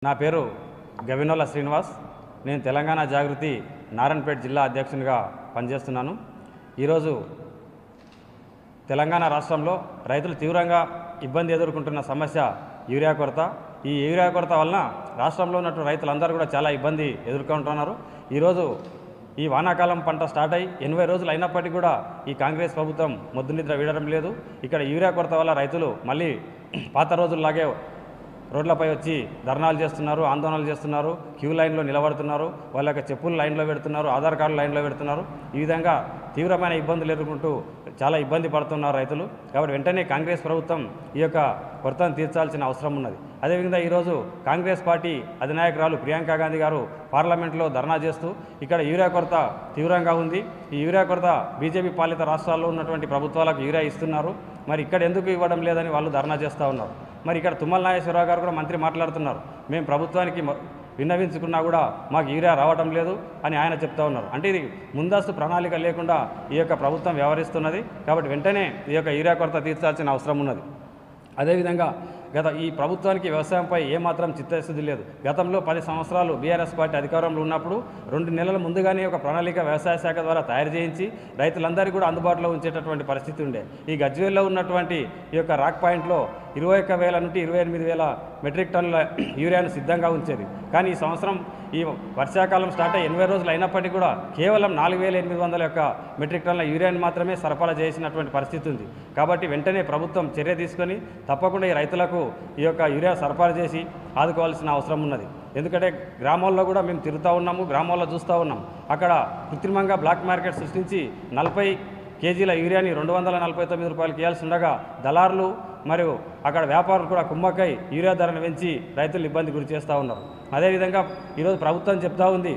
నా పేరు గవినోల శ్రీనివాస్. నేను తెలంగాణ జాగృతి నారాయణపేట జిల్లా అధ్యక్షునిగా పనిచేస్తున్నాను. ఈరోజు తెలంగాణ రాష్ట్రంలో రైతులు తీవ్రంగా ఇబ్బంది ఎదుర్కొంటున్న సమస్య యూరియా కొరత. ఈ యూరియా కొరత వలన రాష్ట్రంలో ఉన్నటువంటి రైతులందరూ కూడా చాలా ఇబ్బంది ఎదుర్కొంటున్నారు. ఈరోజు ఈ వానాకాలం పంట స్టార్ట్ అయ్యి 80 రోజులు అయినప్పటికీ కూడా ఈ కాంగ్రెస్ ప్రభుత్వం మొద్దునిద్ర వీడడం లేదు. ఇక్కడ యూరియా కొరత వల్ల రైతులు మళ్ళీ పాత రోజుల్లాగే రోడ్లపై వచ్చి ధర్నాలు చేస్తున్నారు, ఆందోళనలు చేస్తున్నారు, క్యూ లైన్లో నిలబడుతున్నారు, వాళ్ళ యొక్క చెప్పులు లైన్లో పెడుతున్నారు, ఆధార్ కార్డు లైన్లో పెడుతున్నారు. ఈ విధంగా తీవ్రమైన ఇబ్బందులు ఎదుర్కొంటూ చాలా ఇబ్బంది పడుతున్నారు రైతులు. కాబట్టి వెంటనే కాంగ్రెస్ ప్రభుత్వం ఈ యొక్క కొరతను తీర్చాల్సిన అవసరం ఉన్నది. అదేవిధంగా ఈరోజు కాంగ్రెస్ పార్టీ అధినాయకురాలు ప్రియాంక గాంధీ గారు పార్లమెంట్లో ధర్నా చేస్తూ ఇక్కడ యూరియా కొరత తీవ్రంగా ఉంది, ఈ యూరియా కొరత బీజేపీ పాలిత రాష్ట్రాల్లో ఉన్నటువంటి ప్రభుత్వాలకు యూరియా ఇస్తున్నారు, మరి ఇక్కడ ఎందుకు ఇవ్వడం లేదని వాళ్ళు ధర్నా చేస్తూ ఉన్నారు. మరి ఇక్కడ తుమ్మల నాగేశ్వరరావు గారు కూడా మంత్రి మాట్లాడుతున్నారు, మేము ప్రభుత్వానికి విన్నవించుకున్నా కూడా మాకు యూరియా రావడం లేదు అని ఆయన చెప్తా ఉన్నారు. అంటే ఇది ముందస్తు ప్రణాళిక లేకుండా ఈ యొక్క ప్రభుత్వం వ్యవహరిస్తున్నది. కాబట్టి వెంటనే ఈ యొక్క యూరియా కొరత తీర్చాల్సిన అవసరం ఉన్నది. అదేవిధంగా ఈ ప్రభుత్వానికి వ్యవసాయంపై ఏమాత్రం చిత్తశుద్ధి లేదు. గతంలో 10 సంవత్సరాలు బీఆర్ఎస్ పార్టీ అధికారంలో ఉన్నప్పుడు 2 నెలల ముందుగానే ఒక ప్రణాళిక వ్యవసాయ శాఖ ద్వారా తయారు చేయించి రైతులందరికీ కూడా అందుబాటులో ఉంచేటటువంటి పరిస్థితి ఉండే. ఈ గజ్వేల్లో ఉన్నటువంటి ఈ యొక్క రాక్ పాయింట్లో 21,000 నుండి 28,000 మెట్రిక్ టన్నుల యూరియాను సిద్ధంగా ఉంచేది. కానీ ఈ సంవత్సరం ఈ వర్షాకాలం స్టార్ట్ అయ్యి 80 రోజులు అయినప్పటికీ కూడా కేవలం 4,800 యొక్క మెట్రిక్ టన్నుల యూరియాను మాత్రమే సరఫరా చేసినటువంటి పరిస్థితి ఉంది. కాబట్టి వెంటనే ప్రభుత్వం చర్య తీసుకొని తప్పకుండా ఈ రైతులకు ఈ యొక్క యూరియా సరఫరా చేసి ఆదుకోవాల్సిన అవసరం ఉన్నది. ఎందుకంటే గ్రామాల్లో కూడా మేము తిరుగుతూ ఉన్నాము, గ్రామాల్లో చూస్తూ ఉన్నాం. అక్కడ కృత్రిమంగా బ్లాక్ మార్కెట్ సృష్టించి 40 కేజీల యూరియాని 249 రూపాయలకి ఇవ్వాల్సి ఉండగా దళారులు మరియు అక్కడ వ్యాపారులు కూడా కుమ్మక్కై యూరియా ధరను పెంచి రైతులు ఇబ్బంది గురి చేస్తూ ఉన్నారు. అదేవిధంగా ఈరోజు ప్రభుత్వం చెప్తా ఉంది,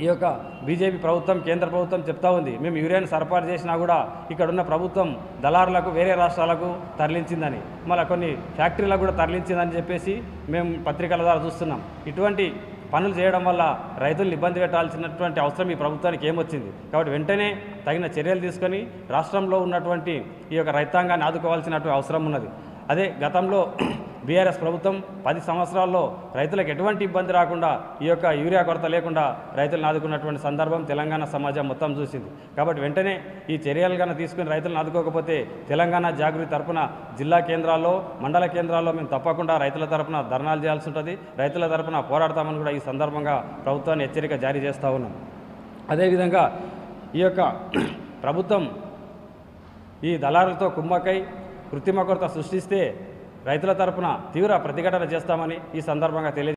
ఈ యొక్క బీజేపీ ప్రభుత్వం కేంద్ర ప్రభుత్వం చెప్తా ఉంది, మేము యూరియాను సరఫరా చేసినా కూడా ఇక్కడున్న ప్రభుత్వం దళారులకు వేరే రాష్ట్రాలకు తరలించిందని, మళ్ళీ కొన్ని ఫ్యాక్టరీలకు కూడా తరలించిందని చెప్పేసి మేము పత్రికల ద్వారా చూస్తున్నాం. ఇటువంటి పనులు చేయడం వల్ల రైతులను ఇబ్బంది పెట్టాల్సినటువంటి అవసరం ఈ ప్రభుత్వానికి ఏమొచ్చింది? కాబట్టి వెంటనే తగిన చర్యలు తీసుకొని రాష్ట్రంలో ఉన్నటువంటి ఈ యొక్క రైతాంగాన్ని ఆదుకోవాల్సినటువంటి అవసరం ఉన్నది. అదే గతంలో బీఆర్ఎస్ ప్రభుత్వం 10 సంవత్సరాల్లో రైతులకు ఎటువంటి ఇబ్బంది రాకుండా ఈ యొక్క యూరియా కొరత లేకుండా రైతులను ఆదుకున్నటువంటి సందర్భం తెలంగాణ సమాజం మొత్తం చూసింది. కాబట్టి వెంటనే ఈ చర్యలు కన్నా తీసుకుని రైతులను ఆదుకోకపోతే తెలంగాణ జాగృతి తరపున జిల్లా కేంద్రాల్లో మండల కేంద్రాల్లో మేము తప్పకుండా రైతుల తరపున ధర్నాలు చేయాల్సి ఉంటుంది, రైతుల తరపున పోరాడతామని కూడా ఈ సందర్భంగా ప్రభుత్వాన్ని హెచ్చరిక జారీ చేస్తూ ఉన్నాం. అదేవిధంగా ఈ యొక్క ప్రభుత్వం ఈ దళారులతో కుమ్మక్కై కృత్రిమ కొరత సృష్టిస్తే రైతుల తరపున తీవ్ర ప్రతిఘటన చేస్తామని ఈ సందర్భంగా